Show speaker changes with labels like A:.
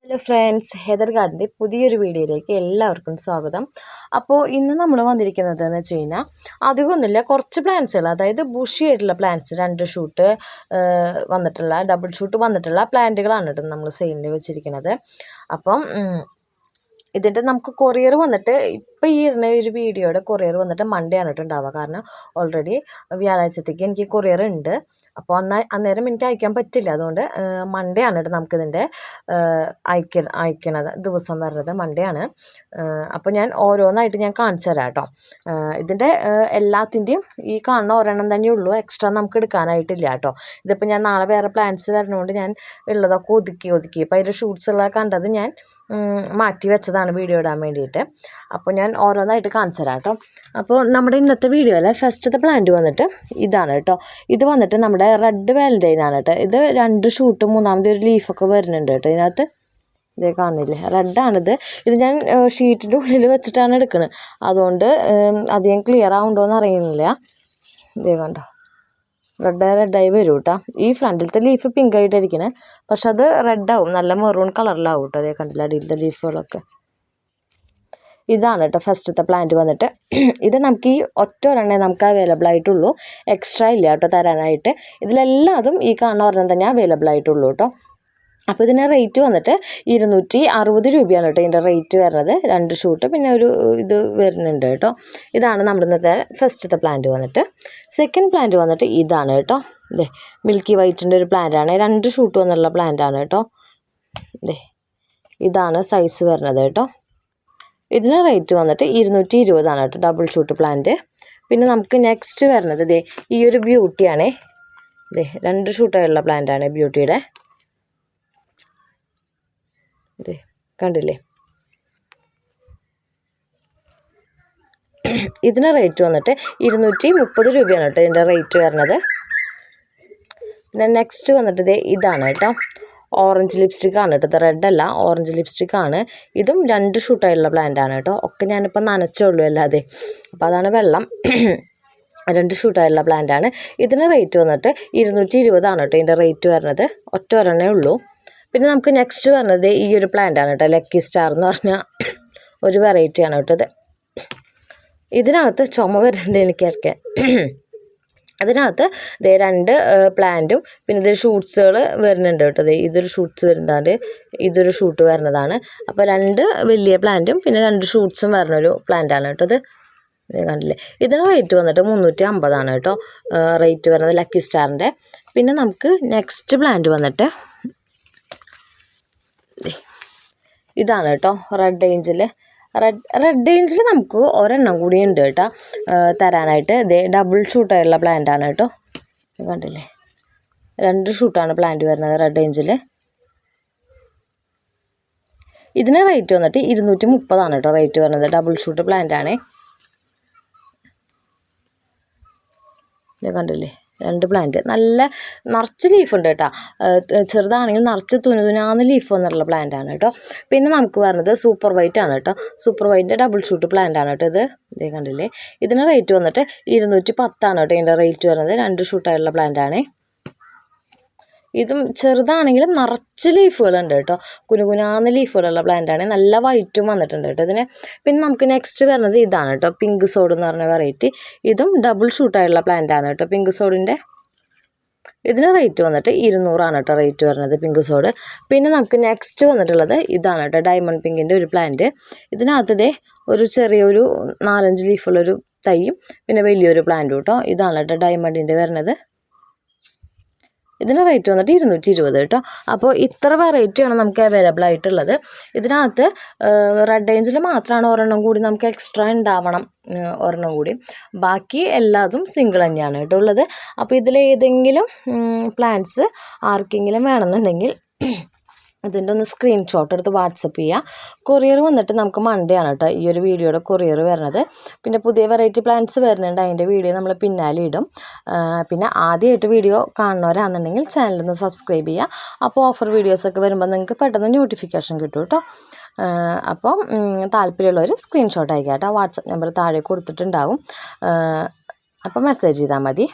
A: Hello friends, Heather ഗാർഡൻ്റെ പുതിയൊരു വീഡിയോയിലേക്ക് എല്ലാവർക്കും സ്വാഗതം. അപ്പോൾ ഇന്ന് നമ്മൾ വന്നിരിക്കുന്നത് എന്ന് വെച്ച് കഴിഞ്ഞാൽ അധികമൊന്നുമില്ല, കുറച്ച് പ്ലാന്റ്സുകൾ, അതായത് ബുഷി ആയിട്ടുള്ള പ്ലാന്റ്സ്, 2 ഷൂട്ട് വന്നിട്ടുള്ള, ഡബിൾ ഷൂട്ട് വന്നിട്ടുള്ള പ്ലാന്റുകളാണ് കേട്ടോ നമ്മൾ സെയിലിൽ വെച്ചിരിക്കുന്നത്. അപ്പം ഇതിൻ്റെ നമുക്ക് കൊറിയർ വന്നിട്ട് ഇപ്പോൾ ഈ ഇടുന്ന ഒരു വീഡിയോയുടെ കൊറിയർ വന്നിട്ട് മൺഡേ ആണ് കേട്ടോ ഉണ്ടാവുക. കാരണം ഓൾറെഡി വ്യാഴാഴ്ചത്തേക്ക് എനിക്ക് കൊറിയർ ഉണ്ട്. അപ്പോൾ അന്നേരം എനിക്ക് അയക്കാൻ പറ്റില്ല. അതുകൊണ്ട് മൺഡേ ആണ് കേട്ടോ നമുക്കിതിൻ്റെ അയക്കണത് ദിവസം വരുന്നത് മൺഡേ ആണ്. അപ്പോൾ ഞാൻ ഓരോന്നായിട്ട് ഞാൻ കാണിച്ചു തരാം കേട്ടോ. ഇതിൻ്റെ എല്ലാത്തിൻ്റെയും ഈ കാണുന്ന ഒരെണ്ണം തന്നെ ഉള്ളൂ, എക്സ്ട്രാ നമുക്ക് എടുക്കാനായിട്ടില്ല കേട്ടോ. ഇതിപ്പോൾ ഞാൻ നാളെ വേറെ പ്ലാൻസ് വരുന്നതുകൊണ്ട് ഞാൻ ഉള്ളതൊക്കെ ഒതുക്കി ഇപ്പോൾ അതിൻ്റെ ഷൂട്ട്സ് ഉള്ള കണ്ടത് ഞാൻ മാറ്റി വെച്ചതാണ് വീഡിയോ ഇടാൻ വേണ്ടിയിട്ട്. അപ്പോൾ ഞാൻ ഓരോന്നായിട്ട് കാണിച്ചു തരാം കേട്ടോ. അപ്പോൾ നമ്മുടെ ഇന്നത്തെ വീഡിയോയിൽ ഫസ്റ്റത്തെ പ്ലാന്റ് വന്നിട്ട് ഇതാണ് കേട്ടോ. ഇത് വന്നിട്ട് നമ്മുടെ റെഡ് വാലന്റൈൻ ആണ് കേട്ടോ. ഇത് 2 ഷൂട്ട് മൂന്നാമത്തെ ഒരു ലീഫൊക്കെ വരുന്നുണ്ട് കേട്ടോ. ഇതിനകത്ത് ഇതേ കാണുന്നില്ലേ, റെഡാണിത്. ഇത് ഞാൻ ഷീറ്റിൻ്റെ ഉള്ളിൽ വെച്ചിട്ടാണ് എടുക്കുന്നത്. അതുകൊണ്ട് അധികം ക്ലിയർ ആവുന്നുണ്ടോയെന്ന് അറിയുന്നില്ല. ഇതേ കണ്ടോ, റെഡായി വരും കേട്ടോ. ഈ ഫ്രണ്ടിലത്തെ ലീഫ് പിങ്ക് ആയിട്ടിരിക്കണേ, പക്ഷെ അത് റെഡാവും, നല്ല മെറൂൺ കളറിലാവും കേട്ടോ. അതേ കണ്ടില്ല, അടിയിലത്തെ ലീഫുകളൊക്കെ. ഇതാണ് കേട്ടോ ഫസ്റ്റത്തെ പ്ലാന്റ് വന്നിട്ട്. ഇത് നമുക്ക് ഈ ഒറ്റ ഒരെണ്ണേ നമുക്ക് അവൈലബിൾ ആയിട്ടുള്ളൂ, എക്സ്ട്രാ ഇല്ല കേട്ടോ തരാനായിട്ട്. ഇതിലെല്ലാതും ഈ കാണുന്ന ഒരെണ്ണം തന്നെ അവൈലബിൾ ആയിട്ടുള്ളൂ കേട്ടോ. അപ്പോൾ ഇതിൻ്റെ റേറ്റ് വന്നിട്ട് 260 രൂപയാണ് കേട്ടോ ഇതിൻ്റെ റേറ്റ് വരുന്നത്. 2 ഷൂട്ട് പിന്നെ ഒരു ഇത് വരുന്നുണ്ട് കേട്ടോ. ഇതാണ് നമ്മുടെ ഇന്നത്തെ ഫസ്റ്റത്തെ പ്ലാന്റ് വന്നിട്ട്. സെക്കൻഡ് പ്ലാന്റ് വന്നിട്ട് ഇതാണ് കേട്ടോ. ഇതേ മിൽക്കി വൈറ്റിൻ്റെ ഒരു പ്ലാന്റാണ്, 2 ഷൂട്ട് വന്നുള്ള പ്ലാന്റാണ് കേട്ടോ. ഇതേ ഇതാണ് സൈസ് വരുന്നത് കേട്ടോ. ഇതിന് റേറ്റ് വന്നിട്ട് 220 കേട്ടോ, ഡബിൾ ഷൂട്ട് പ്ലാന്റ്. പിന്നെ നമുക്ക് നെക്സ്റ്റ് വരുന്നത് ഇതേ ഈ ഒരു ബ്യൂട്ടിയാണേ. ഇതേ 2 ഷൂട്ടായുള്ള പ്ലാന്റാണ് ബ്യൂട്ടിയുടെ. ഇതേ കണ്ടില്ലേ, ഇതിന് റേറ്റ് വന്നിട്ട് 230 രൂപയാണ് കേട്ടോ ഇതിൻ്റെ റേറ്റ് വരുന്നത്. പിന്നെ നെക്സ്റ്റ് വന്നിട്ട് ഇതേ ഇതാണ് കേട്ടോ, ഓറഞ്ച് ലിപ്സ്റ്റിക് ആണ് കേട്ടോ. ഇത് റെഡ് അല്ല, ഓറഞ്ച് ലിപ്സ്റ്റിക് ആണ്. ഇതും 2 ഷൂട്ടായിട്ടുള്ള പ്ലാന്റ് ആണ് കേട്ടോ. ഒക്കെ ഞാനിപ്പോൾ നനച്ചുള്ളൂ അല്ലാതെ, അപ്പോൾ അതാണ് വെള്ളം. 2 ഷൂട്ടായിട്ടുള്ള പ്ലാന്റ് ആണ്. ഇതിന് റേറ്റ് വന്നിട്ട് 220 കേട്ടോ ഇതിൻ്റെ റേറ്റ് വരുന്നത്. ഒറ്റ ഒരെണ്ണേ ഉള്ളൂ. പിന്നെ നമുക്ക് നെക്സ്റ്റ് വരുന്നത് ഈ ഒരു പ്ലാന്റ് ആണ് കേട്ടോ, ലക്കി സ്റ്റാർ എന്ന് പറഞ്ഞാൽ ഒരു വെറൈറ്റിയാണ് കേട്ടോ ഇത്. ഇതിനകത്ത് ചുമ വരുന്നുണ്ട് എനിക്കൊക്കെ. അതിനകത്ത് ഇതേ 2 പ്ലാന്റും പിന്നെ ഇതിൽ ഷൂട്ട്സുകൾ വരുന്നുണ്ട് കേട്ടോ. ഇതൊരു ഷൂട്ട്സ് വരുന്നതാണ്, ഇതൊരു ഷൂട്ട് വരുന്നതാണ്. അപ്പോൾ 2 വലിയ പ്ലാന്റും പിന്നെ 2 ഷൂട്ട്സും വരുന്നൊരു പ്ലാന്റാണ് കേട്ടോ ഇത്. കണ്ടില്ലേ, ഇതിന് റേറ്റ് വന്നിട്ട് 350 കേട്ടോ റേറ്റ് വരുന്നത് ലക്കി സ്റ്റാറിൻ്റെ. പിന്നെ നമുക്ക് നെക്സ്റ്റ് പ്ലാന്റ് വന്നിട്ട് ഇതാണ് കേട്ടോ, റെഡ് ഏഞ്ചൽ. റെഡ് ഏഞ്ചൽ നമുക്ക് ഒരെണ്ണം കൂടി ഉണ്ട് കേട്ടോ തരാനായിട്ട്. ഇതേ ഡബിൾ ഷൂട്ടായിട്ടുള്ള പ്ലാന്റാണ് കേട്ടോ. കണ്ടില്ലേ, 2 ഷൂട്ടാണ് പ്ലാന്റ് വരുന്നത് റെഡ് ഏഞ്ചൽ. ഇതിന് റേറ്റ് വന്നിട്ട് 230 കേട്ടോ റേറ്റ് വരുന്നത്. ഡബിൾ ഷൂട്ട് പ്ലാന്റാണേ. ഇത് കണ്ടില്ലേ, 2 പ്ലാന്റ് നല്ല നിറച്ച് ലീഫുണ്ട് കേട്ടോ. ചെറുതാണെങ്കിൽ നിറച്ച് തുനാന്ന് ലീഫ് വന്നിട്ടുള്ള പ്ലാന്റാണ് കേട്ടോ. പിന്നെ നമുക്ക് വരുന്നത് സൂപ്പർ വൈറ്റ് ആണ് കേട്ടോ. സൂപ്പർ വൈറ്റിൻ്റെ ഡബിൾ ഷൂട്ട് പ്ലാന്റ് ആണ് കേട്ടോ ഇത്. ഇതേ കണ്ടില്ലേ, ഇതിന് റേറ്റ് വന്നിട്ട് 210 കേട്ടോ ഇതിൻ്റെ റേറ്റ് വരുന്നത്. 2 ഷൂട്ടായിട്ടുള്ള പ്ലാന്റാണേ. ഇതും ചെറുതാണെങ്കിലും നിറച്ച് ലീഫുകളുണ്ട് കേട്ടോ, കുനുകുനാന്ന് ലീഫുകളുള്ള പ്ലാന്റാണ്. നല്ല വൈറ്റും വന്നിട്ടുണ്ട് കേട്ടോ ഇതിന്. പിന്നെ നമുക്ക് നെക്സ്റ്റ് വരുന്നത് ഇതാണ് കേട്ടോ, പിങ്ക് സോഡ് എന്ന് പറഞ്ഞ വെറൈറ്റി. ഇതും ഡബിൾ ഷൂട്ടായിട്ടുള്ള പ്ലാന്റാണ് കേട്ടോ പിങ്ക് സോഡിൻ്റെ. ഇതിന് റേറ്റ് വന്നിട്ട് 200 കേട്ടോ റേറ്റ് വരുന്നത് പിങ്ക് സോഡ്. പിന്നെ നമുക്ക് നെക്സ്റ്റ് വന്നിട്ടുള്ളത് ഇതാണ് കേട്ടോ, ഡയമണ്ട് പിങ്കിൻ്റെ ഒരു പ്ലാന്റ്. ഇതിനകത്ത് ഇതേ ഒരു ചെറിയൊരു 4-5 ലീഫുള്ളൊരു തൈയും പിന്നെ വലിയൊരു പ്ലാന്റും കേട്ടോ. ഇതാണ് കേട്ടോ ഡയമണ്ടിൻ്റെ വരുന്നത്. ഇതിന് റേറ്റ് വന്നിട്ട് 220 കേട്ടോ. അപ്പോൾ ഇത്ര വെറൈറ്റിയാണ് നമുക്ക് അവൈലബിൾ ആയിട്ടുള്ളത്. ഇതിനകത്ത് റെഡ് ഏഞ്ചൽ മാത്രമാണ് ഒരെണ്ണം കൂടി നമുക്ക് എക്സ്ട്രാ ഉണ്ടാവണം, ഒരെണ്ണം കൂടി. ബാക്കി എല്ലാതും സിംഗിൾ തന്നെയാണ് കേട്ടോ ഉള്ളത്. അപ്പോൾ ഇതിലേതെങ്കിലും പ്ലാന്റ്സ് ആർക്കെങ്കിലും വേണമെന്നുണ്ടെങ്കിൽ ഇതിൻ്റെ ഒന്ന് സ്ക്രീൻഷോട്ട് എടുത്ത് വാട്സപ്പ് ചെയ്യുക. കൊറിയർ വന്നിട്ട് നമുക്ക് മൺഡേ ആണ് കേട്ടോ ഈ ഒരു വീഡിയോയുടെ കൊറിയർ വരുന്നത്. പിന്നെ പുതിയ വെറൈറ്റി പ്ലാന്റ്സ് വരുന്നുണ്ട്, അതിൻ്റെ വീഡിയോ നമ്മൾ പിന്നാലെ ഇടും. പിന്നെ ആദ്യമായിട്ട് വീഡിയോ കാണുന്നവരാണെന്നുണ്ടെങ്കിൽ ചാനലൊന്ന് സബ്സ്ക്രൈബ് ചെയ്യുക. അപ്പോൾ ഓഫർ വീഡിയോസൊക്കെ വരുമ്പോൾ നിങ്ങൾക്ക് പെട്ടെന്ന് നോട്ടിഫിക്കേഷൻ കിട്ടും കേട്ടോ. അപ്പം താല്പര്യമുള്ളവർ സ്ക്രീൻഷോട്ട് അയക്കാം കേട്ടോ. വാട്സപ്പ് നമ്പർ താഴെ കൊടുത്തിട്ടുണ്ടാവും, അപ്പോൾ മെസ്സേജ് ചെയ്താൽ മതി.